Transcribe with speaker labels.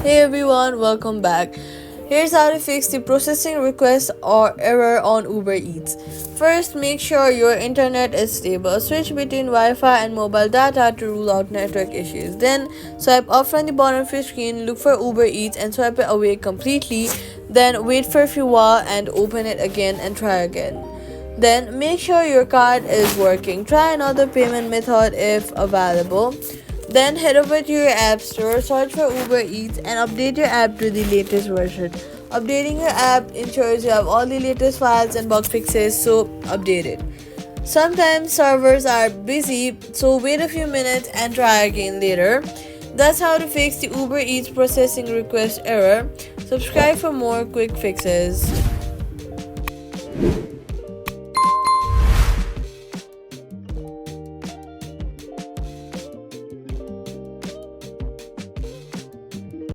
Speaker 1: Hey everyone, welcome back. Here's how to fix the processing request or error on Uber Eats. First, make sure your internet is stable. Switch between Wi-Fi and mobile data to rule out network issues. Then, swipe up from the bottom of your screen, look for Uber Eats and swipe it away completely. Then, wait for a few while and open it again and try again. Then, make sure your card is working. Try another payment method if available. Then head over to your app store, search for Uber Eats, and update your app to the latest version. Updating your app ensures you have all the latest files and bug fixes, so update it. Sometimes servers are busy, so wait a few minutes and try again later. That's how to fix the Uber Eats processing request error. Subscribe for more quick fixes.